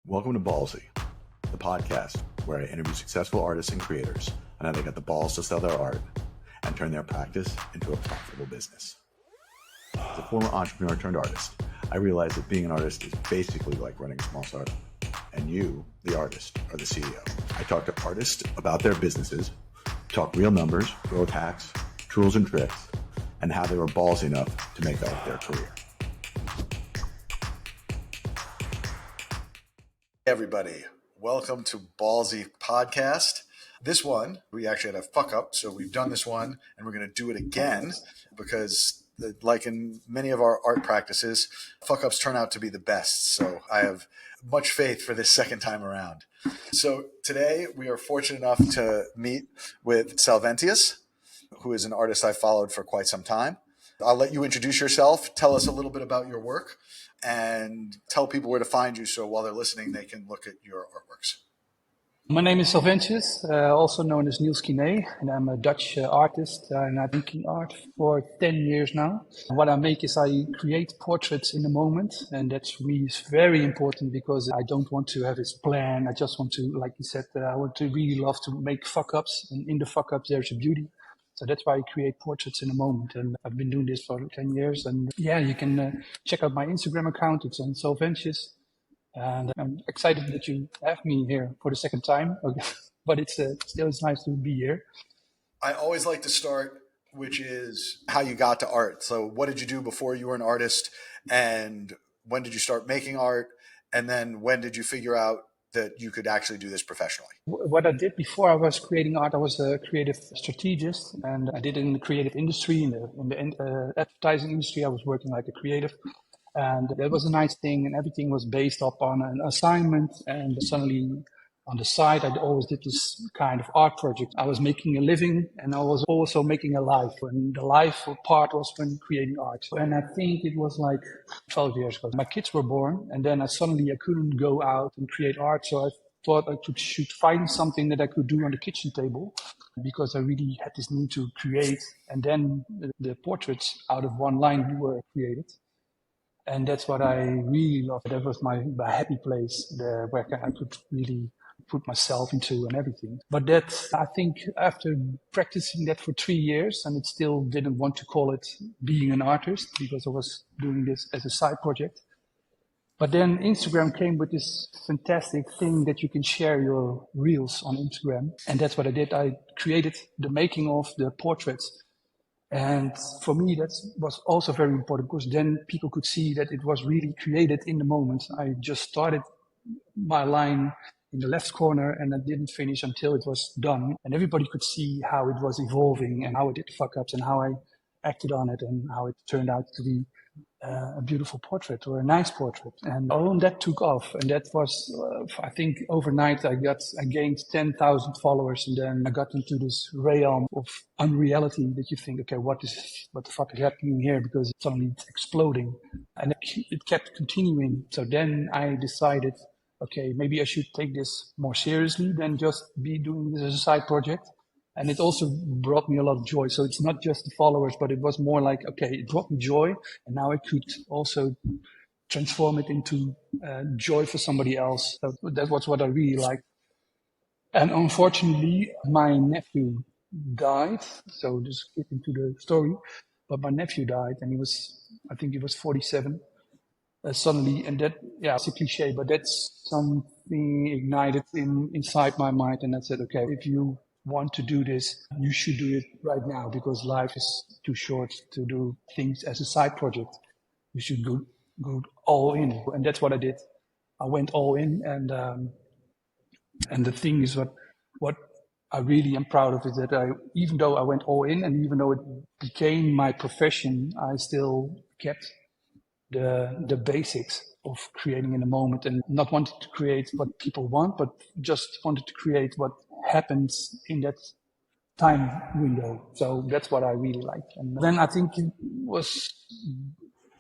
Welcome to Ballsy, the podcast where I interview successful artists and creators on how they got the balls to sell their art and turn their practice into a profitable business. As a former entrepreneur turned artist, I realized that being an artist is basically like running a small startup. And you, the artist, are the CEO. I talk to artists about their businesses, talk real numbers, growth hacks, tools and tricks, and how they were ballsy enough to make that their career. Hey everybody, welcome to Ballsy Podcast. This one, we actually had a fuck up, so we've done this one and we're going to do it again because like in many of our art practices, fuck ups turn out to be the best. So I have much faith for this second time around. So today we are fortunate enough to meet with Salventius, who is an artist I followed for quite some time. I'll let you introduce yourself, tell us a little bit about your work, and tell people where to find you so while they're listening, they can look at your artworks. My name is Salventius, also known as Niels Kine, and I'm a Dutch artist, and I've been making art for 10 years now. What I make is I create portraits in the moment, and that's for me is very important because I don't want to have this plan. I just want to, like you said, I want to really love to make fuck-ups, and in the fuck-ups there's a beauty. So that's why I create portraits in a moment. And I've been doing this for 10 years. And yeah, you can check out my Instagram account. It's on Salventius. And I'm excited that you have me here for the second time. But it's nice to be here. I always like to start, which is how you got to art. So what did you do before you were an artist? And when did you start making art? And then when did you figure out that you could actually do this professionally? What I did before I was creating art, I was a creative strategist, and I did it in the creative industry, in the advertising industry. I was working like a creative, and that was a nice thing, and everything was based upon an assignment. And suddenly, on the side, I always did this kind of art project. I was making a living, and I was also making a life. And the life part was when creating art. And I think it was like 12 years ago. My kids were born, and then I couldn't go out and create art. So I thought should find something that I could do on the kitchen table, because I really had this need to create. And then the portraits out of one line were created. And that's what I really loved. That was my happy place there, where I could really put myself into and everything. But that, I think after practicing that for 3 years, and it still didn't want to call it being an artist because I was doing this as a side project. But then Instagram came with this fantastic thing that you can share your reels on Instagram. And that's what I did. I created the making of the portraits. And for me, that was also very important because then people could see that it was really created in the moment. I just started my line in the left corner and I didn't finish until it was done. And everybody could see how it was evolving and how I did the fuck ups and how I acted on it and how it turned out to be a beautiful portrait or a nice portrait. And all of that took off. And that was, I think overnight I gained 10,000 followers. And then I got into this realm of unreality that you think, okay, what the fuck is happening here? Because suddenly it's exploding and it kept continuing. So then I decided, okay, maybe I should take this more seriously than just be doing this as a side project. And it also brought me a lot of joy. So it's not just the followers, but it was more like, okay, it brought me joy. And now I could also transform it into joy for somebody else. So that was what I really liked. And unfortunately, my nephew died. So just get into the story. But my nephew died and I think he was 47 suddenly. And that, yeah, it's a cliche, but that's something ignited inside my mind. And I said, okay, if you want to do this, you should do it right now because life is too short to do things as a side project. You should go all in, and that's what I did. I went all in, and the thing is what I really am proud of is that even though I went all in, and even though it became my profession, I still kept the basics of creating in the moment and not wanting to create what people want, but just wanted to create what happens in that time window. So that's what I really liked. And then I think it was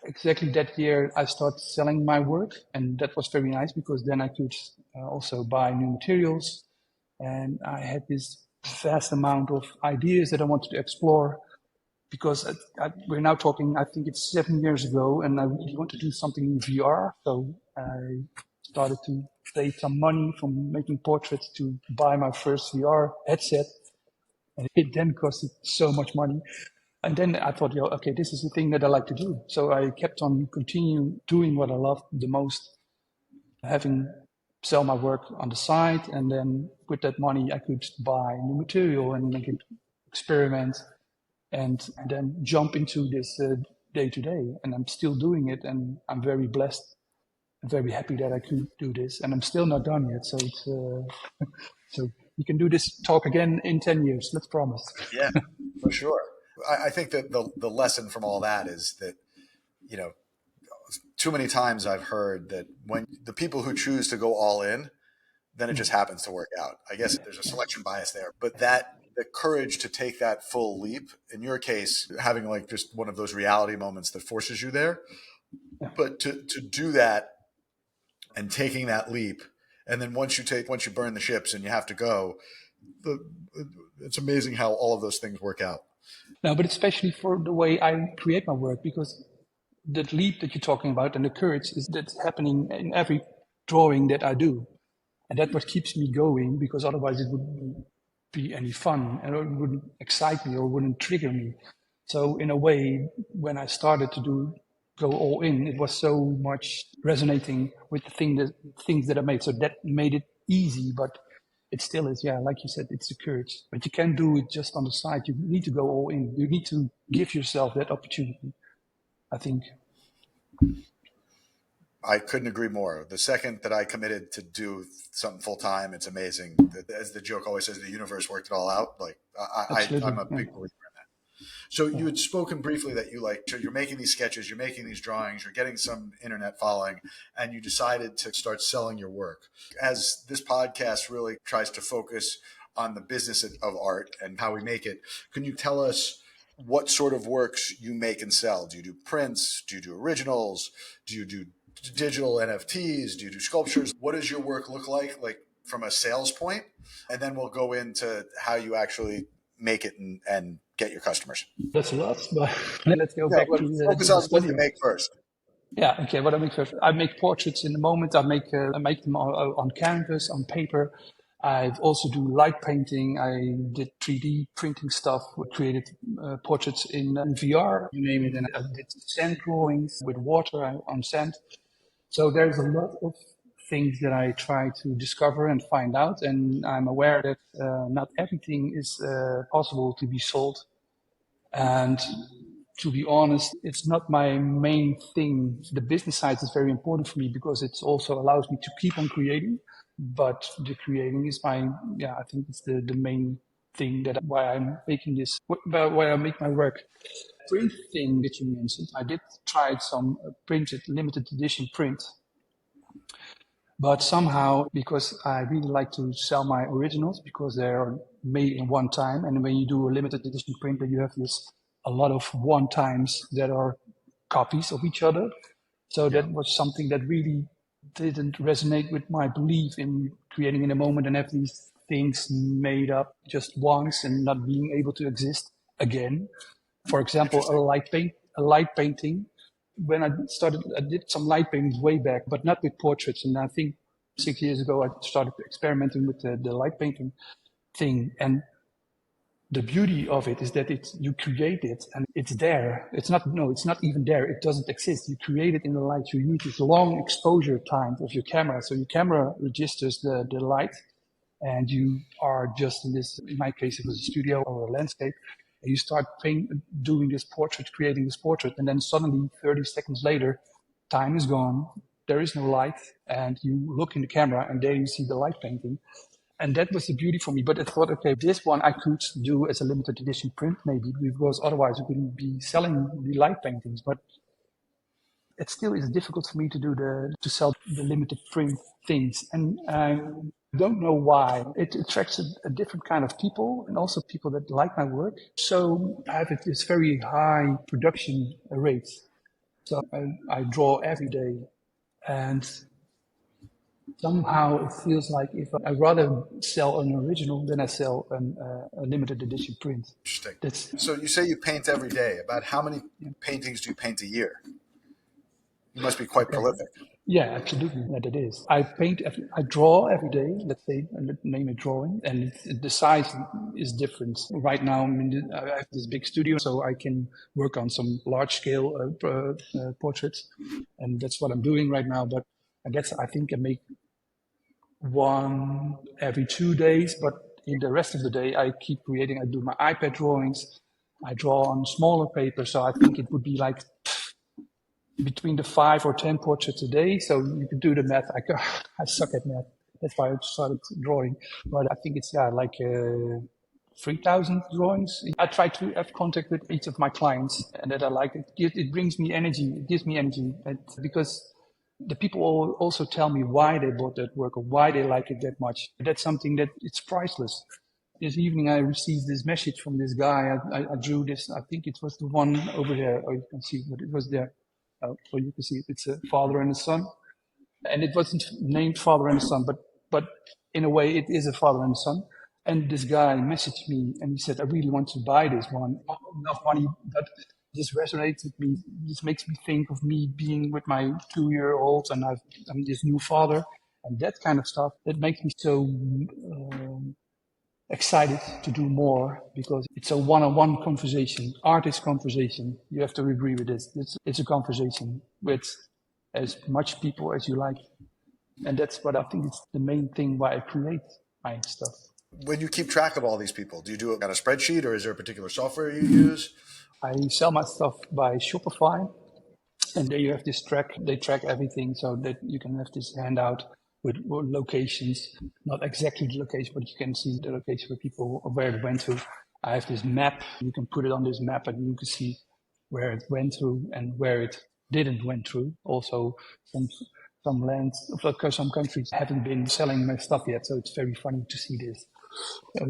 exactly that year I started selling my work, and that was very nice because then I could also buy new materials, and I had this vast amount of ideas that I wanted to explore because we're now talking, I think it's 7 years ago, and I really want to do something in VR. So I started to save some money from making portraits to buy my first VR headset. And it then costed so much money. And then I thought, okay, this is the thing that I like to do. So I kept on continuing doing what I loved the most, having sell my work on the side. And then with that money, I could buy new material and make it experiment and then jump into this day to day. And I'm still doing it. And I'm very blessed. I'm very happy that I could do this. And I'm still not done yet. So it's, so we can do this talk again in 10 years. Let's promise. Yeah, for sure. I think that the lesson from all that is that, you know, too many times I've heard that when the people who choose to go all in, then it just happens to work out. I guess there's a selection bias there, but that the courage to take that full leap, in your case, having like just one of those reality moments that forces you there, but to do that and taking that leap, and then once you burn the ships and you have to go, it's amazing how all of those things work out. No, but especially for the way I create my work, because that leap that you're talking about and the courage is that's happening in every drawing that I do. And that's what keeps me going, because otherwise it wouldn't be any fun and it wouldn't excite me or wouldn't trigger me. So in a way, when I started to go all in, it was so much resonating with the things that I made. So that made it easy, but it still is, yeah, like you said, it's the courage. But you can't do it just on the side. You need to go all in. You need to give yourself that opportunity, I think. I couldn't agree more. The second that I committed to do something full time, it's amazing. As the joke always says, the universe worked it all out. Like I'm a big believer in that. So you had spoken briefly that you're making these sketches, you're making these drawings, you're getting some internet following, and you decided to start selling your work. As this podcast really tries to focus on the business of art and how we make it, can you tell us what sort of works you make and sell? Do you do prints? Do you do originals? Do you do digital NFTs? Do you do sculptures? What does your work look like from a sales point? And then we'll go into how you actually make it and get your customers. That's a lot, but let's go back to focus the on what you studio. make first. Yeah, okay. What I make first, I make portraits in the moment. I make them on canvas, on paper. I also do light painting. I did 3D printing stuff. Created portraits in VR, you name it. And I did sand drawings with water on sand. So there's a lot of things that I try to discover and find out. And I'm aware that not everything is possible to be sold. And to be honest, it's not my main thing. The business side is very important for me because it also allows me to keep on creating. But the creating is I think it's the main thing that why I'm making this, why I make my work. Print thing that you mentioned, I did try some printed limited edition print. But somehow, because I really like to sell my originals because they are made in one time. And when you do a limited edition print, then you have a lot of one times that are copies of each other. So that was something that really didn't resonate with my belief in creating in a moment and have these things made up just once and not being able to exist again. For example, a light painting. When I did some light paintings way back, but not with portraits. And I think 6 years ago, I started experimenting with the light painting thing. And the beauty of it is that you create it and it's there. It's not even there. It doesn't exist. You create it in the light. You need this long exposure time of your camera. So your camera registers the light and you are just in my case, it was a studio or a landscape. And you start doing this portrait, creating this portrait. And then suddenly 30 seconds later, time is gone. There is no light. And you look in the camera and there you see the light painting. And that was the beauty for me. But I thought, okay, this one I could do as a limited edition print maybe, because otherwise I couldn't be selling the light paintings. But it still is difficult for me to sell the limited print things. And I don't know why. It attracts a different kind of people and also people that like my work. So I have this very high production rate. So I draw every day and somehow it feels like if I'd rather sell an original than I sell a limited edition print. Interesting. So you say you paint every day. About how many paintings do you paint a year? You must be quite prolific. Yeah, absolutely. That it is. I draw every day, let's say, and name it drawing, and the size is different. Right now, I have this big studio, so I can work on some large scale portraits, and that's what I'm doing right now. But I think I make one every 2 days, but in the rest of the day, I keep creating. I do my iPad drawings. I draw on smaller paper, so I think it would be like between the 5 or 10 portraits a day. So you can do the math. I suck at math. That's why I started drawing. But I think it's, yeah, like 3,000 drawings. I try to have contact with each of my clients and that I like it. It brings me energy. It gives me energy because the people also tell me why they bought that work or why they like it that much. That's something that it's priceless. This evening I received this message from this guy. I drew this. I think it was the one over there. Oh, you can see what it was there. So you can see it's a father and a son, and it wasn't named father and son, but in a way it is a father and son. And this guy messaged me and he said, "I really want to buy this one. Not enough money, but this resonates with me. This makes me think of me being with my 2-year-old, and I'm this new father, and that kind of stuff. That makes me so." Excited to do more because it's a one-on-one conversation. Art is conversation. You have to agree with this. It's a conversation with as much people as you like. And that's what I think is the main thing why I create my stuff. When you keep track of all these people, do you do it on a spreadsheet or is there a particular software you use? I sell my stuff by Shopify, and there you have this track. They track everything so that you can have this handout with locations, not exactly the location, but you can see the location where it went to. I have this map. You can put it on this map and you can see where it went through and where it didn't went through. Also, some lands, some countries haven't been selling my stuff yet, so it's very funny to see this.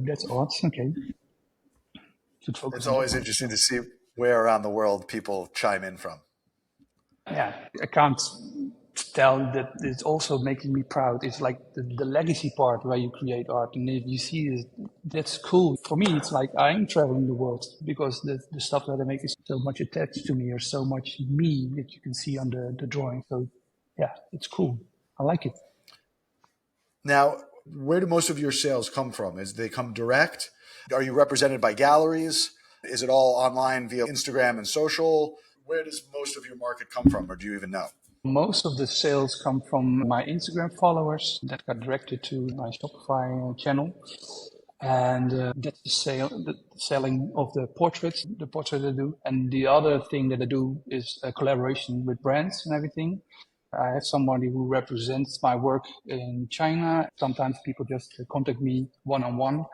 That's odd. Okay. Should focus It's on that always one. interesting to see where around the world people chime in from. Yeah, I can't tell that it's also making me proud. It's like the legacy part where you create art. And if you see this, that's cool. For me, it's like I'm traveling the world because the stuff that I make is so much attached to me or so much me that you can see on the drawing. So yeah, it's cool. I like it. Now, where do most of your sales come from? Is they come direct? Are you represented by galleries? Is it all online via Instagram and social? Where does most of your market come from, or do you even know? Most of the sales come from my Instagram followers that got directed to my Shopify channel. And that's the selling of the portraits I do. And the other thing that I do is a collaboration with brands and everything. I have somebody who represents my work in China. Sometimes people just contact me one-on-one.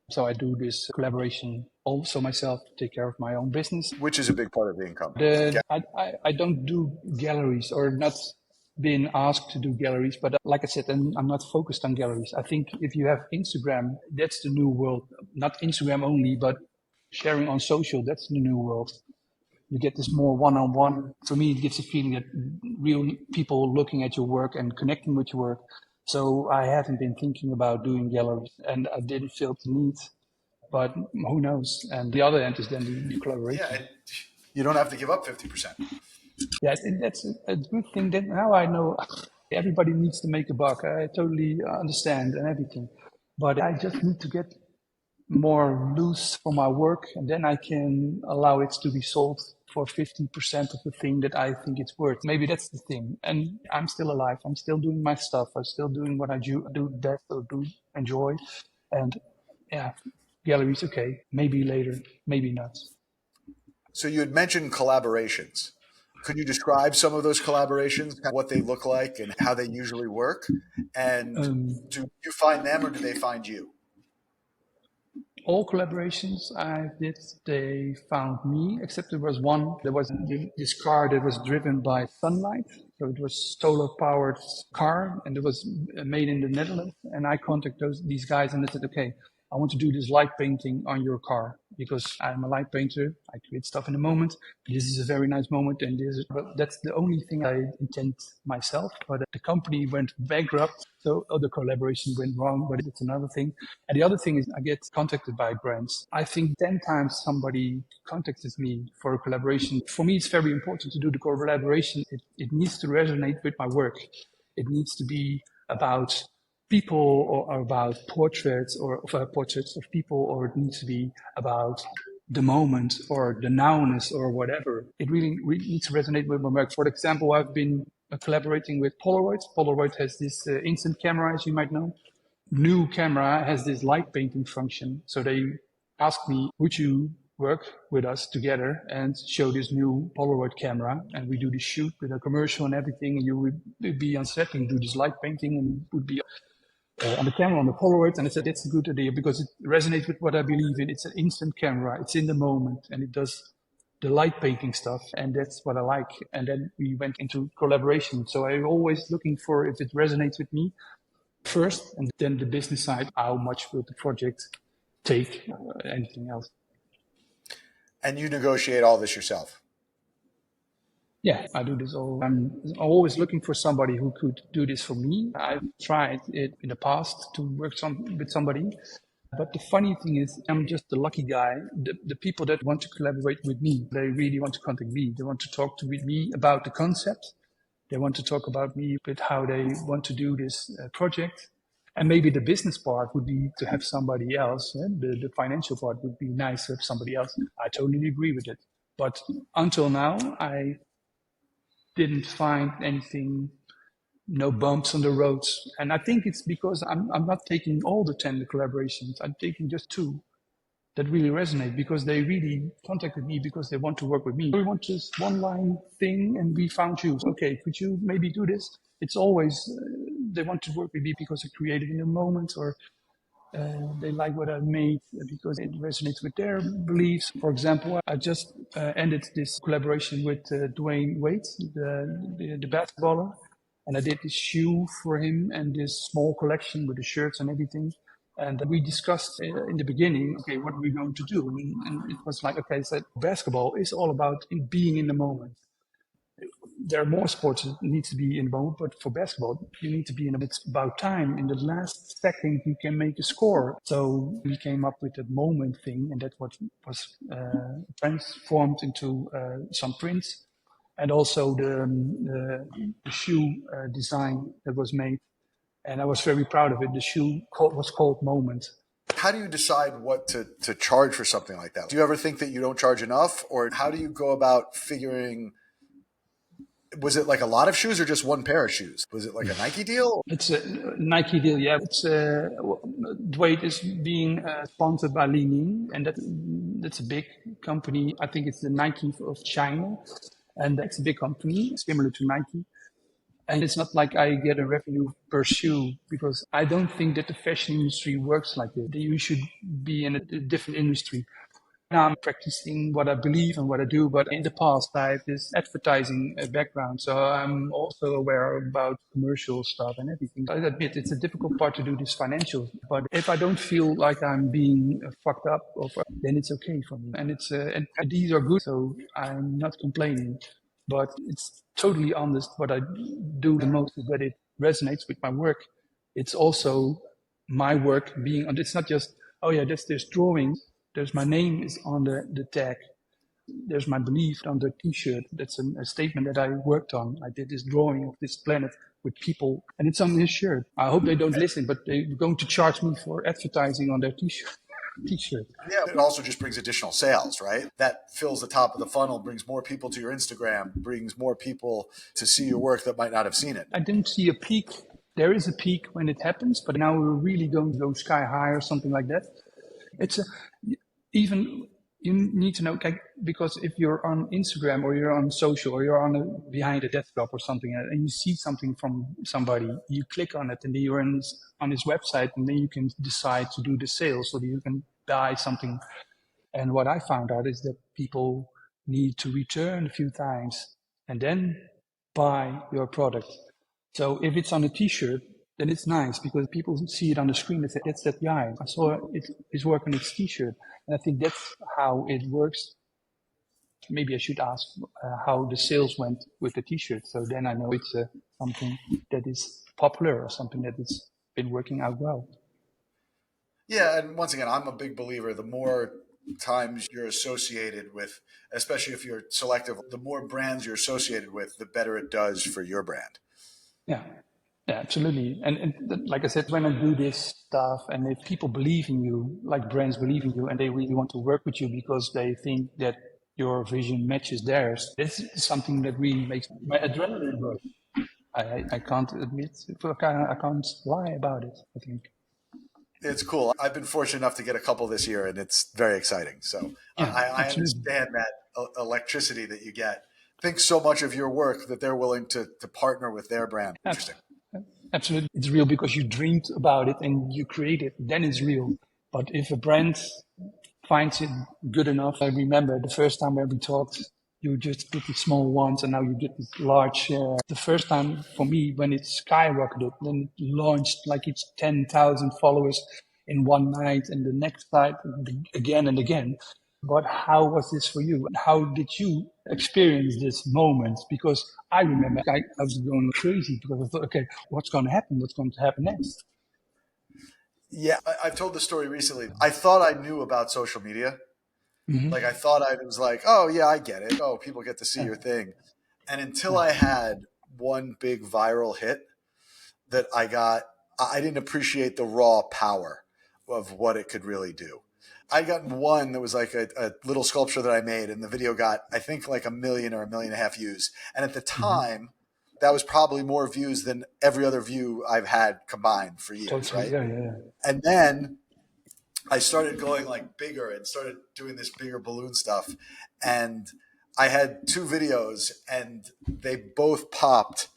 So I do this collaboration also myself to take care of my own business. Which is a big part of the income. I don't do galleries or not been asked to do galleries, but like I said, I'm not focused on galleries. I think if you have Instagram, that's the new world. Not Instagram only, but sharing on social, that's the new world. You get this more one-on-one. For me, it gives a feeling that real people looking at your work and connecting with your work. So I haven't been thinking about doing galleries, and I didn't feel the need, but who knows? And the other end is then the collaboration. Yeah, you don't have to give up 50%. Yeah, that's a good thing that now I know everybody needs to make a buck. I totally understand and everything. But I just need to get more loose for my work, and then I can allow it to be sold for 50% of the thing that I think it's worth. Maybe that's the thing. And I'm still alive. I'm still doing my stuff. I'm still doing what I do best or do enjoy. And yeah, galleries, okay. Maybe later, maybe not. So you had mentioned collaborations. Could you describe some of those collaborations, what they look like and how they usually work? And do you find them or do they find you? All collaborations I did, they found me, except there was one. There was this car that was driven by sunlight. So it was solar powered car and it was made in the Netherlands. And I contacted these guys and they said, okay, I want to do this light painting on your car. because I'm a light painter. I create stuff in a moment. This is a very nice moment, and but that's the only thing I intend myself. But the company went bankrupt, so the collaboration went wrong. But it's another thing. And the other thing is, I get contacted by brands. I think 10 times somebody contacted me for a collaboration. For me, it's very important to do the collaboration. It needs to resonate with my work. It needs to be about people or about portraits of people, or it needs to be about the moment or the nowness or whatever. It really needs to resonate with my work. For example, I've been collaborating with Polaroid. Polaroid has this instant camera, as you might know. New camera has this light painting function. So they asked me, would you work with us together and show this new Polaroid camera? And we do the shoot with a commercial and everything. And you would be on set and do this light painting and would be on the camera, on the Polaroid. And I said, that's a good idea because it resonates with what I believe in. It's an instant camera. It's in the moment and it does the light painting stuff. And that's what I like. And then we went into collaboration. So I'm always looking for if it resonates with me first, and then the business side, how much will the project take, anything else. And you negotiate all this yourself? Yeah, I do this all. I'm always looking for somebody who could do this for me. I've tried it in the past to work with somebody. But the funny thing is, I'm just the lucky guy. The people that want to collaborate with me, they really want to contact me. They want to talk with me about the concept. They want to talk about me with how they want to do this project. And maybe the business part would be to have somebody else. The financial part would be nice to have somebody else. I totally agree with it. But until now, I didn't find anything, no bumps on the roads. And I think it's because I'm not taking all the 10 collaborations. I'm taking just 2 that really resonate because they really contacted me because they want to work with me. We want this one line thing and we found you. Okay, could you maybe do this? It's always, they want to work with me because I created in a moment, or they like what I made because it resonates with their beliefs. For example, I just ended this collaboration with Dwayne Wade, the basketballer. And I did this shoe for him and this small collection with the shirts and everything. And we discussed in the beginning, okay, what are we going to do? And it was like, okay, so basketball is all about being in the moment. There are more sports that need to be in the moment, but for basketball, you need to be in the, it's about time. In the last second, you can make a score. So we came up with the moment thing, and that's what was transformed into some prints. And also the shoe design that was made. And I was very proud of it. The shoe was called Moment. How do you decide what to charge for something like that? Do you ever think that you don't charge enough? Or how do you go about figuring, was it like a lot of shoes or just one pair of shoes? Was it like a Nike deal? It's a Nike deal, yeah. It's Dwayne is being sponsored by Li Ning, and that's a big company. I think it's the Nike of China. And that's a big company, similar to Nike. And it's not like I get a revenue per shoe, because I don't think that the fashion industry works like this. You should be in a different industry. Now I'm practicing what I believe and what I do, but in the past I have this advertising background, so I'm also aware about commercial stuff and everything. I admit it's a difficult part to do this financial, but if I don't feel like I'm being fucked up, then it's okay for me. And it's and these are good, so I'm not complaining. But it's totally honest what I do the most is that it resonates with my work. It's also my work being on. It's not just, oh yeah, there's drawings. There's my name is on the tag. There's my belief on the T-shirt. That's a statement that I worked on. I did this drawing of this planet with people, and it's on this shirt. I hope they don't listen, but they're going to charge me for advertising on their T-shirt. Yeah, it also just brings additional sales, right? That fills the top of the funnel, brings more people to your Instagram, brings more people to see your work that might not have seen it. I didn't see a peak. There is a peak when it happens, but now we're really going to go sky high or something like that. It's even you need to know, because if you're on Instagram or you're on social or you're behind a desktop or something and you see something from somebody, you click on it and then you're on his website, and then you can decide to do the sale so that you can buy something. And what I found out is that people need to return a few times and then buy your product. So if it's on a T-shirt, then it's nice because people see it on the screen and say, that's that guy. I saw his work on his t-shirt. And I think that's how it works. Maybe I should ask how the sales went with the t-shirt. So then I know it's something that is popular or something that has been working out well. Yeah, and once again, I'm a big believer. The more times you're associated with, especially if you're selective, the more brands you're associated with, the better it does for your brand. Yeah. Yeah, absolutely. And like I said, when I do this stuff and if people believe in you, like brands believe in you and they really want to work with you because they think that your vision matches theirs, this is something that really makes my adrenaline rush. I can't admit, I can't lie about it, I think. It's cool. I've been fortunate enough to get a couple this year, and it's very exciting. So Yeah, I absolutely. understand that electricity that you get. Think so much of your work that they're willing to partner with their brand. Interesting. Absolutely. It's real because you dreamed about it and you create it, then it's real. But if a brand finds it good enough, I remember the first time when we talked, you just did the small ones and now you get this large. The first time for me, when it skyrocketed, then it launched like it's 10,000 followers in one night and the next night again and again. But how was this for you? And how did you experience this moment? Because I remember I was going crazy because I thought, okay, what's going to happen? What's going to happen next? Yeah, I've told the story recently. I thought I knew about social media. Like I Mm-hmm. thought I was like, oh yeah, I get it. Oh, people get to see Yeah, your thing. And until yeah, I had one big viral hit that I didn't appreciate the raw power of what it could really do. I'd gotten one that was like a little sculpture that I made, and the video got, I think, like 1 million or 1.5 million views. And at the mm-hmm. time, that was probably more views than every other view I've had combined for years, Totally. right? Yeah, yeah, yeah. And then I started going like bigger and started doing this bigger balloon stuff. And I had two videos, and they both popped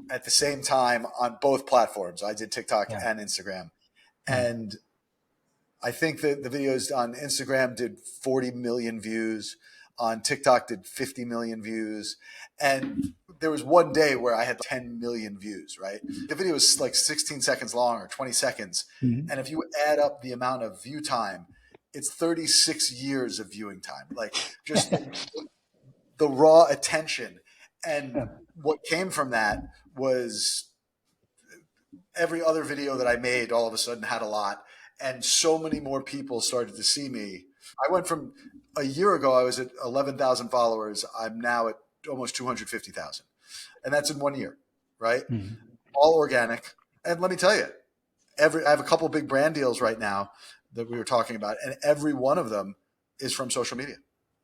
at the same time on both platforms. I did TikTok Yeah. and Instagram. Mm. And I think that the videos on Instagram did 40 million views, on TikTok did 50 million views. And there was one day where I had 10 million views, right? The video was like 16 seconds long or 20 seconds. Mm. And if you add up the amount of view time, it's 36 years of viewing time. Like just the raw attention. And Yeah. what came from that was every other video that I made all of a sudden had a lot, and so many more people started to see me. I went from a year ago, I was at 11,000 followers. I'm now at almost 250,000. And that's in 1 year, right? Mm. All organic. And let me tell you, I have a couple big brand deals right now that we were talking about, and every one of them is from social media.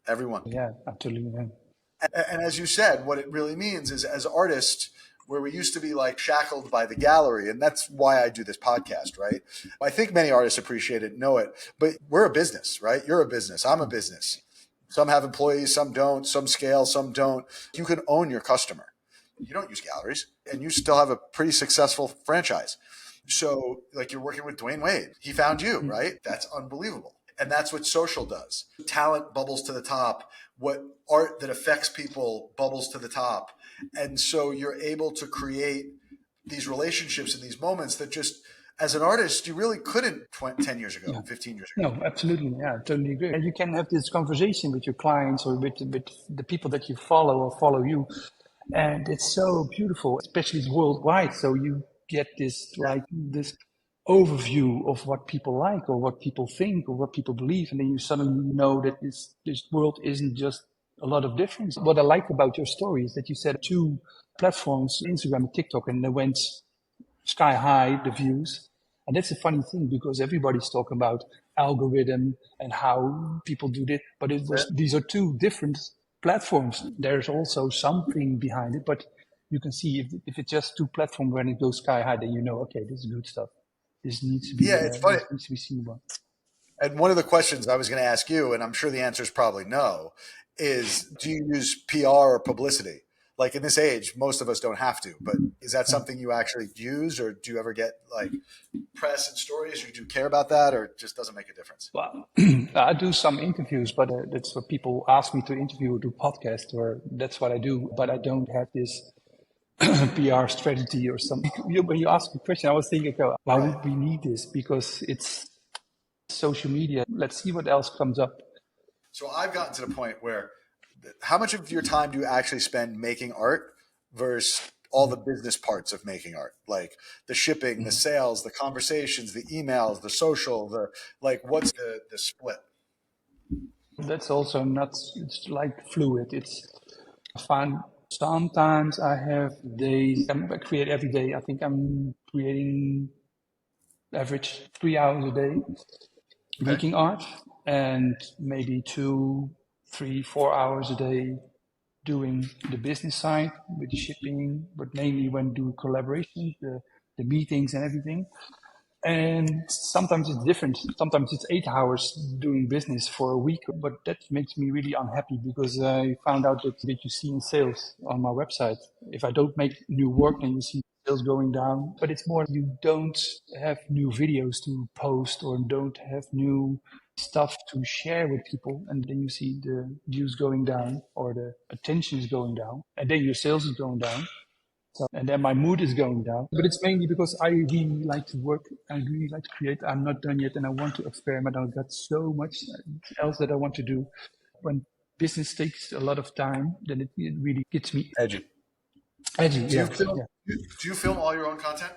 Every one. Yeah, absolutely. Yeah. And as you said, what it really means is as artists, where we used to be like shackled by the gallery, and that's why I do this podcast, right? I think many artists appreciate it, know it, but we're a business, right? You're a business. I'm a business. Some have employees, some don't, some scale, some don't. You can own your customer. You don't use galleries, and you still have a pretty successful franchise. So, like you're working with Dwayne Wade. He found you, Mm. right? That's unbelievable. And that's what social does. Talent bubbles to the top. What art that affects people bubbles to the top. And so you're able to create these relationships in these moments that just, as an artist, you really couldn't 10 years ago, Yeah. 15 years ago. No, absolutely. Yeah, I totally agree. And you can have this conversation with your clients or with the people that you follow or follow you. And it's so beautiful, especially worldwide. So you get this Yeah. like this overview of what people like or what people think or what people believe. And then you suddenly know that this world isn't just a lot of difference. What I like about your story is that you said two platforms, Instagram and TikTok, and they went sky high, the views. And that's a funny thing because everybody's talking about algorithm and how people do this, but these are two different platforms. There's also something behind it, but you can see if it's just two platforms when it goes sky high, then you know, okay, this is good stuff. Yeah, it's funny. This needs to be seen about. And one of the questions I was going to ask you, and I'm sure the answer is probably no, is do you use PR or publicity? Like in this age, most of us don't have to, but is that Yeah. something you actually use, or do you ever get like press and stories, or do you care about that, or it just doesn't make a difference? Well, I do some interviews, but that's what people ask me to interview or do podcast, or that's what I do. But I don't have this PR strategy or something. When you ask a question, I was thinking, okay, why Right. would we need this? Because it's social media. Let's see what else comes up. So I've gotten to the point where how much of your time do you actually spend making art versus all the business parts of making art, like the shipping, the sales, the conversations, the emails, the social, the like what's the split? That's also not, it's like fluid. It's fun. Sometimes I have days, I create every day. I think I'm creating average 3 hours a day Okay. making art, and maybe 2, 3, 4 hours a day doing the business side with the shipping, but mainly when do collaborations, the meetings and everything. And sometimes it's different. Sometimes it's 8 hours doing business for a week, but that makes me really unhappy because I found out that you see in sales on my website. If I don't make new work, then you see sales going down. But it's more you don't have new videos to post or don't have new stuff to share with people, and then you see the views going down or the attention is going down, and then your sales is going down. So, and then my mood is going down. But it's mainly because I really like to work. I really like to create. I'm not done yet and I want to experiment. I've got so much else that I want to do. When business takes a lot of time, then it really gets me Edgy. edgy. Do you Yeah. film? Yeah. Do you film all your own content?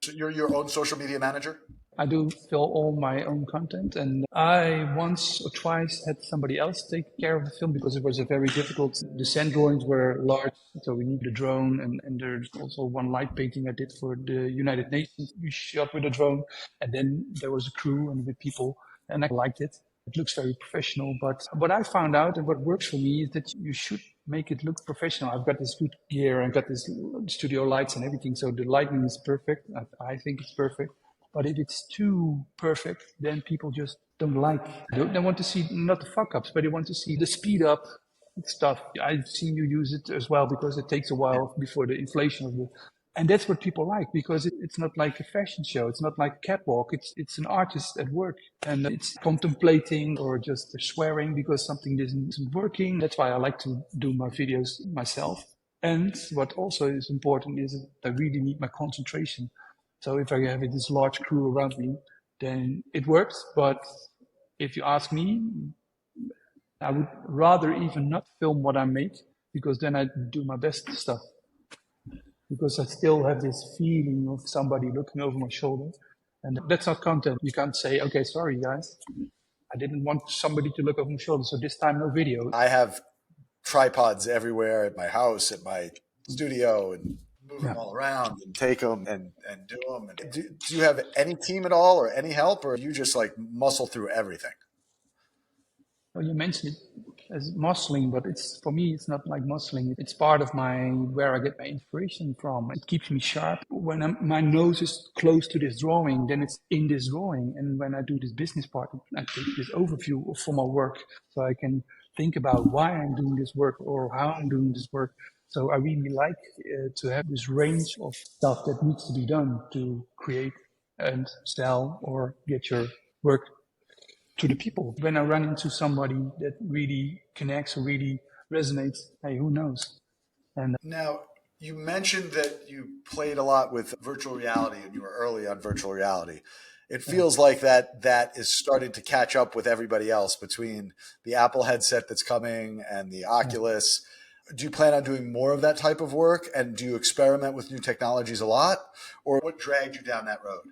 So you're your own social media manager. I do fill all my own content, and I once or twice had somebody else take care of the film because it was a very difficult. The sand drawings were large, so we needed a drone, and there's also one light painting I did for the United Nations. We shot with a drone, and then there was a crew and with people, and I liked it. It looks very professional, but what I found out and what works for me is that you should make it look professional. I've got this good gear, I've got this studio lights and everything, so the lighting is perfect. I think it's perfect. But if it's too perfect, then people just don't like. They want to see not the fuck ups, but they want to see the speed up stuff. I've seen you use it as well because it takes a while before the inflation of the. And that's what people like because it's not like a fashion show. It's not like a catwalk. It's an artist at work and it's contemplating or just swearing because something isn't working. That's why I like to do my videos myself. And what also is important is that I really need my concentration. So if I have this large crew around me, then it works. But if you ask me, I would rather even not film what I make because then I do my best stuff. Because I still have this feeling of somebody looking over my shoulder. And that's not content. You can't say, okay, sorry guys. I didn't want somebody to look over my shoulder. So this time no video. I have tripods everywhere at my house, at my studio, and move them all around and take them and do them. And do you have any team at all or any help, or you just like muscle through everything? Well, you mentioned it as muscling, but it's for me, it's not like muscling. It's part of my where I get my inspiration from. It keeps me sharp. When my nose is close to this drawing, then it's in this drawing. And when I do this business part, I take this overview for my work, so I can think about why I'm doing this work or how I'm doing this work. So I really like to have this range of stuff that needs to be done to create and sell or get your work to the people. When I run into somebody that really connects or really resonates, hey, who knows? And Now, you mentioned that you played a lot with virtual reality and you were early on virtual reality. It feels like that is starting to catch up with everybody else between the Apple headset that's coming and the Oculus. Do you plan on doing more of that type of work? And do you experiment with new technologies a lot? Or what dragged you down that road?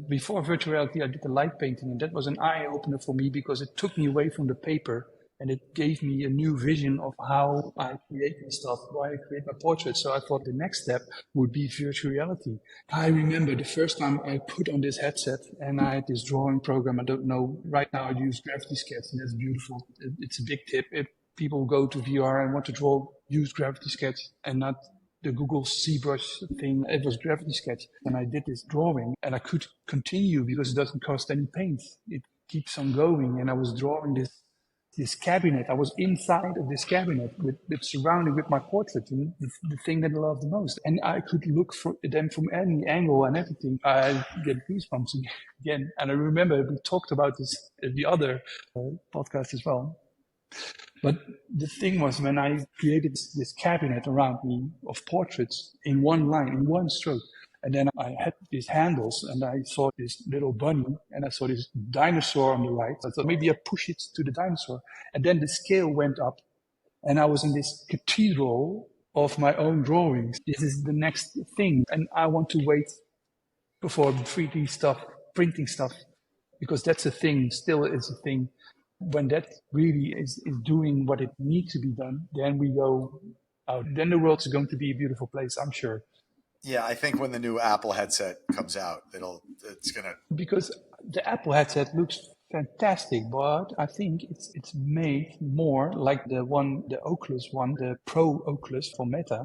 before virtual reality, I did the light painting, and that was an eye opener for me because it took me away from the paper and it gave me a new vision of how I create my stuff, why I create my portraits. So I thought the next step would be virtual reality. I remember the first time I put on this headset and I had this drawing program. I don't know, right now I use Gravity Sketch and that's beautiful. It's a big tip. If people go to VR and want to draw, use Gravity Sketch and not the Google ZBrush thing. It was Gravity Sketch. And I did this drawing and I could continue because it doesn't cost any paint. It keeps on going. And I was drawing this cabinet. I was inside of this cabinet with surrounded with my portrait and the thing that I love the most. And I could look for them from any angle and everything. I get goosebumps again. And I remember we talked about this in the other podcast as well. But the thing was, when I created this cabinet around me of portraits in one line, in one stroke, and then I had these handles and I saw this little bunny and I saw this dinosaur on the right. I thought maybe I push it to the dinosaur. And then the scale went up and I was in this cathedral of my own drawings. This is the next thing. And I want to wait before 3D stuff, printing stuff, because that's a thing, still is a thing. When that really is doing what it needs to be done, then we go out. Then the world is going to be a beautiful place, I'm sure. Yeah, I think when the new Apple headset comes out, it's gonna. Because the Apple headset looks fantastic, but I think it's made more like the Oculus one, the Pro Oculus for Meta.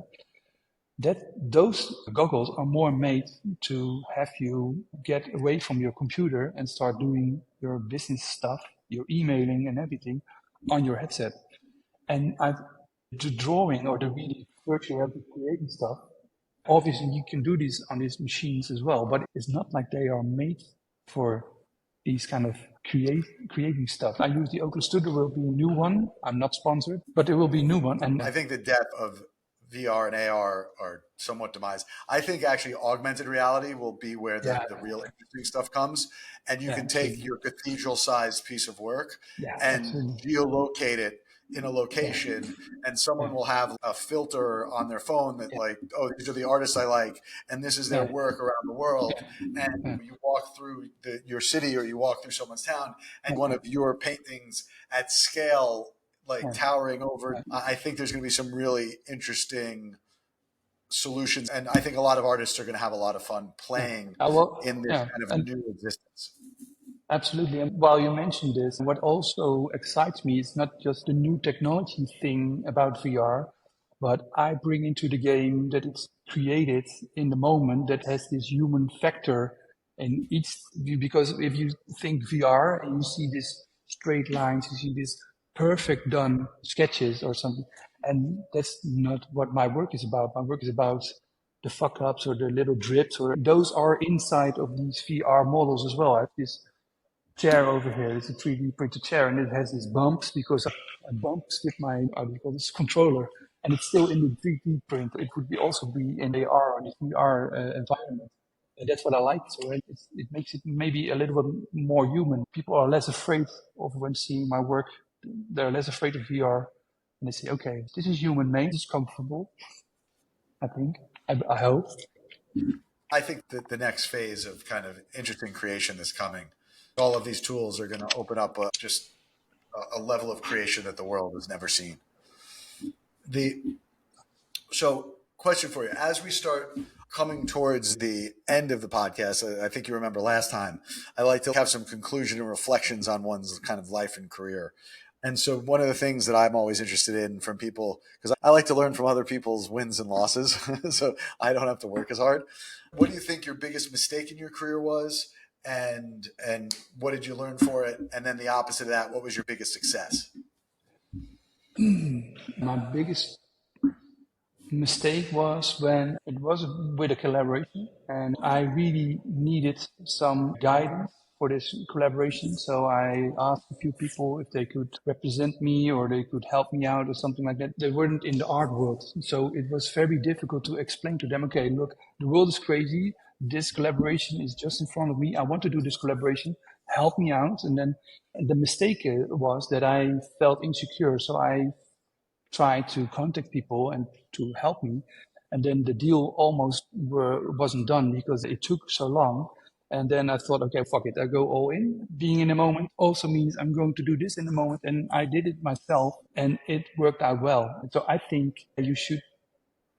That those goggles are more made to have you get away from your computer and start doing your business stuff, your emailing and everything on your headset. And the drawing or the really virtual reality creating stuff, obviously you can do this on these machines as well, but it's not like they are made for these kind of creating stuff. I use the Oculus 2, there will be a new one. I'm not sponsored, but there will be a new one. And I think the depth of VR and AR are somewhat demised. I think actually augmented reality will be where the real interesting stuff comes. And you can take your cathedral-sized piece of work and geolocate it in a location, and someone will have a filter on their phone that like, oh, these are the artists I like, and this is their work around the world. And you walk through your city or you walk through someone's town, and one of your paintings at scale, like towering over. I think there's going to be some really interesting solutions, and I think a lot of artists are going to have a lot of fun playing in this kind of new existence. Absolutely. And while you mentioned this, what also excites me is not just the new technology thing about VR, but I bring into the game that it's created in the moment that has this human factor in each, because if you think VR and you see these straight lines, you see these perfect done sketches or something, and that's not what my work is about. My work is about the fuck ups or the little drips, or those are inside of these VR models as well. I have this chair over here. It's a 3D printed chair, and it has these bumps because I bumps with my controller, and it's still in the 3D print. It would also be in AR or the VR environment, and that's what I like. So it makes it maybe a little bit more human. People are less afraid of when seeing my work. They're less afraid of VR, and they say, "Okay, this is human made. It's comfortable." I think. I hope. I think that the next phase of kind of interesting creation is coming. All of these tools are going to open up just a level of creation that the world has never seen. So, question for you. As we start coming towards the end of the podcast, I think you remember last time, I like to have some conclusion and reflections on one's kind of life and career. And so one of the things that I'm always interested in from people, because I like to learn from other people's wins and losses, so I don't have to work as hard. What do you think your biggest mistake in your career was? And what did you learn for it? And then the opposite of that, what was your biggest success? My biggest mistake was when it was with a collaboration, and I really needed some guidance for this collaboration. So I asked a few people if they could represent me or they could help me out or something like that. They weren't in the art world. So it was very difficult to explain to them, okay, look, the world is crazy. This collaboration is just in front of me. I want to do this collaboration. Help me out. And then the mistake was that I felt insecure. So I tried to contact people and to help me. And then the deal almost wasn't done because it took so long. And then I thought, okay, fuck it. I go all in. Being in the moment also means I'm going to do this in the moment. And I did it myself and it worked out well. And so I think you should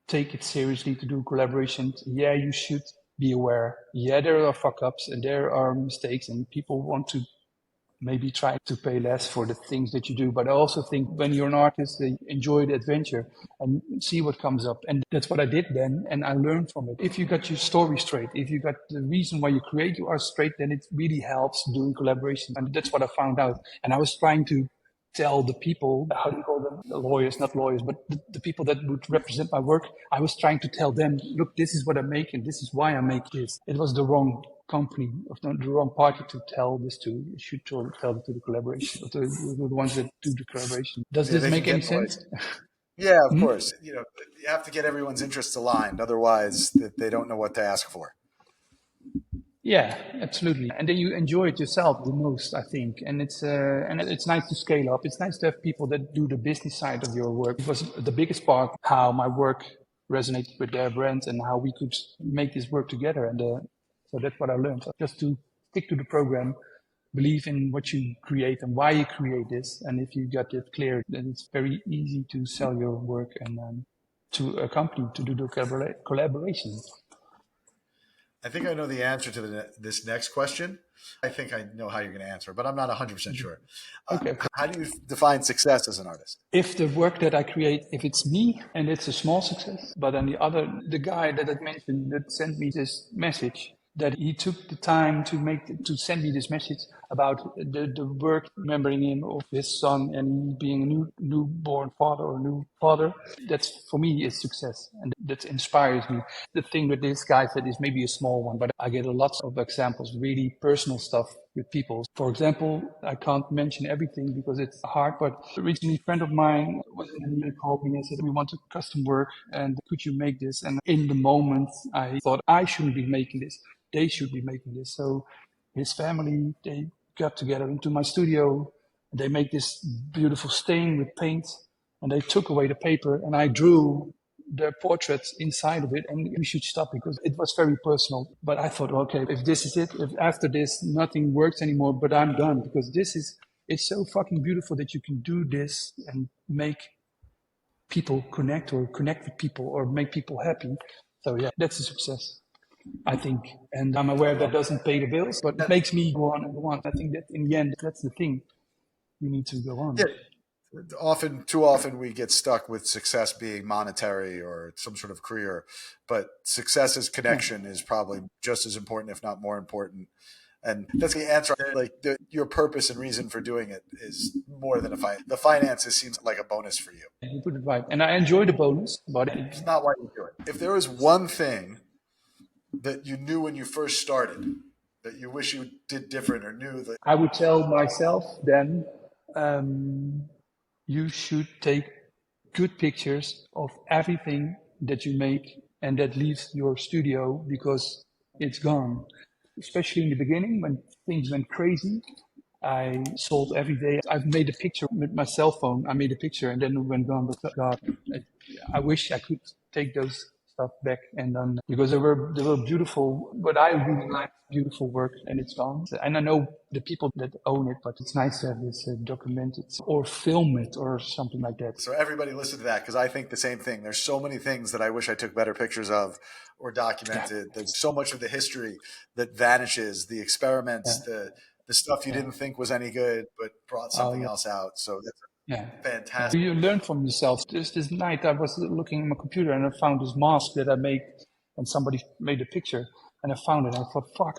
take it seriously to do collaborations. Yeah, you should be aware. Yeah, there are fuck ups and there are mistakes and people want to maybe try to pay less for the things that you do. But I also think when you're an artist, they enjoy the adventure and see what comes up. And that's what I did then. And I learned from it. If you got your story straight, if you got the reason why you create your art straight, then it really helps doing collaborations. And that's what I found out. And I was trying to tell the people, how do you call them? The lawyers, not lawyers, but the people that would represent my work. I was trying to tell them, look, this is what I make and this is why I make this. It was the wrong company, of the wrong party to tell this to. You should tell it to the collaboration, to the ones that do the collaboration. Does Yeah, this they can make any get sense? noise. Yeah, of course. You have to get everyone's interests aligned. Otherwise, they don't know what to ask for. Yeah, absolutely. And then you enjoy it yourself the most, I think. And it's nice to scale up. It's nice to have people that do the business side of your work. It was the biggest part how my work resonated with their brand and how we could make this work together. And so that's what I learned. Just to stick to the program, believe in what you create and why you create this. And if you got it clear, then it's very easy to sell your work and to a company to do the collaboration. I think I know the answer to this next question. I think I know how you're going to answer, but I'm not 100% sure. Okay. How do you define success as an artist? If the work that I create, if it's me and it's a small success, but then the guy that I mentioned that sent me this message, that he took the time to send me this message about the work, remembering him of his son and being a newborn father or new father. That's for me is success, and that inspires me. The thing with this guy said is maybe a small one, but I get a lot of examples, really personal stuff with people. For example, I can't mention everything because it's hard, but originally a friend of mine was in the email, called me and said, we want to custom work and could you make this? And in the moment I thought I shouldn't be making this. They should be making this. So his family, they got together into my studio. They make this beautiful stain with paint and they took away the paper and I drew their portraits inside of it, and we should stop because it was very personal. But I thought, okay, if this is it, if after this nothing works anymore, but I'm done because it's so fucking beautiful that you can do this and make people connect or connect with people or make people happy. So yeah, that's a success, I think. And I'm aware that doesn't pay the bills, but it makes me go on and go on. I think that in the end, that's the thing. You need to go on. Yeah, too often we get stuck with success being monetary or some sort of career, but success as connection is probably just as important, if not more important. And that's the answer. Like your purpose and reason for doing it is more than the finances seems like a bonus for you. You put it right. And I enjoy the bonus, but it's not why you do it. If there was one thing that you knew when you first started that you wish you did different or knew that, I would tell myself then, you should take good pictures of everything that you make and that leaves your studio because it's gone. Especially in the beginning when things went crazy, I sold every day. I've made a picture with my cell phone. I made a picture and then it went gone. But God, I wish I could take those stuff back and then because they were beautiful. But I really like beautiful work and it's gone. And I know the people that own it, but it's nice to have this documented or film it or something like that. So everybody listen to that because I think the same thing. There's so many things that I wish I took better pictures of or documented. Yeah. There's so much of the history that vanishes, the experiments, the stuff you didn't think was any good but brought something else out. So that's fantastic. You learn from yourself. Just this night I was looking at my computer and I found this mask that I made and somebody made a picture and I found it. I thought, fuck,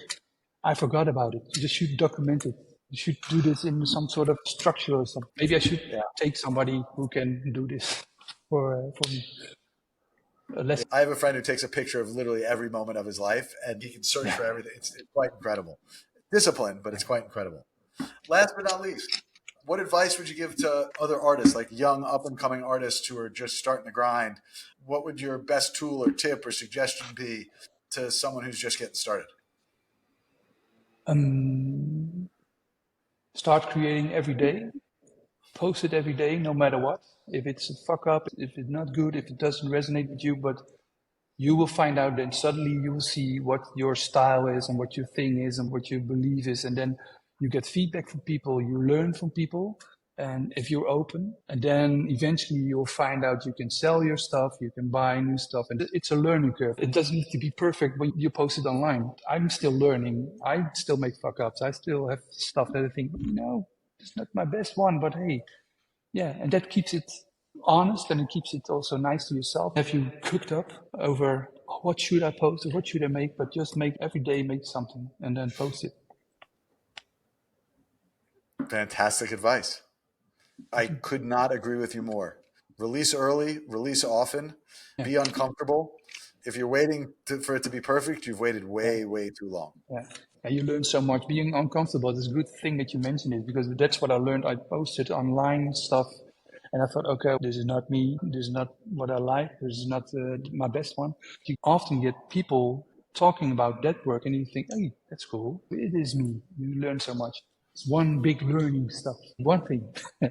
I forgot about it. You should document it. You should do this in some sort of structure or something. Maybe I should take somebody who can do this for me. I have a friend who takes a picture of literally every moment of his life and he can search for everything. It's quite incredible. Discipline, but it's quite incredible. Last but not least, what advice would you give to other artists, like young up-and-coming artists who are just starting to grind? What would your best tool or tip or suggestion be to someone who's just getting started? Start creating every day. Post it every day, no matter what. If it's a fuck up, if it's not good, if it doesn't resonate with you, but you will find out then suddenly you will see what your style is and what your thing is and what you believe is. And then you get feedback from people, you learn from people. And if you're open, and then eventually you'll find out you can sell your stuff, you can buy new stuff. And it's a learning curve. It doesn't need to be perfect when you post it online. I'm still learning. I still make fuck ups. I still have stuff that I think, no, it's not my best one, but hey, yeah. And that keeps it honest and it keeps it also nice to yourself. Have you cooked up over what should I post or what should I make, but just make every day, make something and then post it. Fantastic advice. I could not agree with you more. Release early, release often, Yeah. be uncomfortable. If you're waiting for it to be perfect, you've waited Yeah. way, way too long. Yeah. And you learn so much. Being uncomfortable is a good thing that you mentioned it, because that's what I learned. I posted online stuff and I thought, okay, this is not me. This is not what I like. This is not my best one. You often get people talking about that work and you think, hey, that's cool. It is me. You learn so much. It's one big learning stuff. One thing. Go.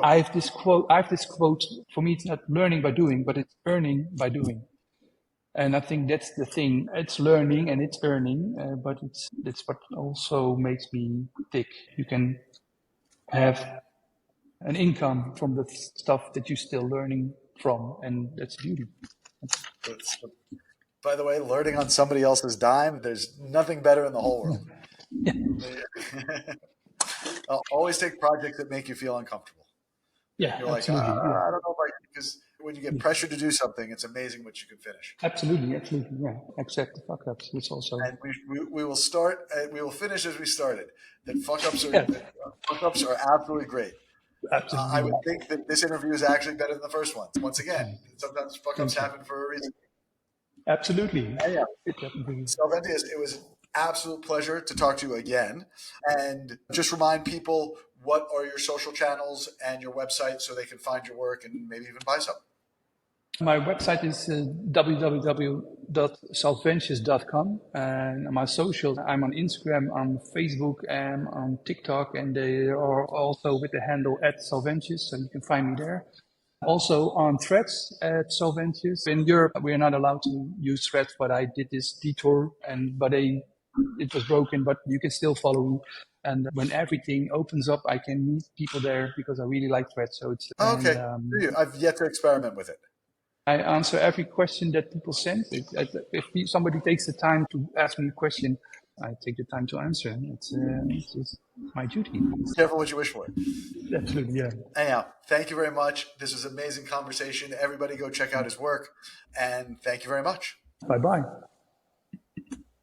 I have this quote. For me, it's not learning by doing, but it's earning by doing. And I think that's the thing. It's learning and it's earning, but that's what also makes me tick. You can have an income from the stuff that you're still learning from, and that's beauty. By the way, learning on somebody else's dime, there's nothing better in the whole world. Yeah, I'll always take projects that make you feel uncomfortable. yeah, You're like, absolutely. Yeah, I don't know if I, because when you get pressured to do something, it's amazing what you can finish. absolutely, absolutely. Yeah, accept the fuck ups. It's also And we will start, we will finish as we started. That yeah, fuck ups are absolutely great. I absolutely. would think that this interview is actually better than the first one. Once again, Yeah. sometimes fuck ups Thank you. happen for a reason. Absolutely. And yeah, It definitely. Salventius, it was an absolute pleasure to talk to you again. And just remind people, what are your social channels and your website so they can find your work and maybe even buy some? My website is www.salventius.com, and my socials, I'm on Instagram, on Facebook, and on TikTok, and they are also with the handle at Salventius, so you can find me there. Also on Threads at Salventius. In Europe, we are not allowed to use Threads, but I did this detour, it was broken, but you can still follow me. And when everything opens up, I can meet people there because I really like Threads. So it's Oh, and okay. I've yet to experiment with it. I answer every question that people send. If somebody takes the time to ask me a question, I take the time to answer. It's my duty. Careful what you wish for. Absolutely, yeah. Anyhow, thank you very much. This was an amazing conversation. Everybody go check out his work. And thank you very much. Bye bye.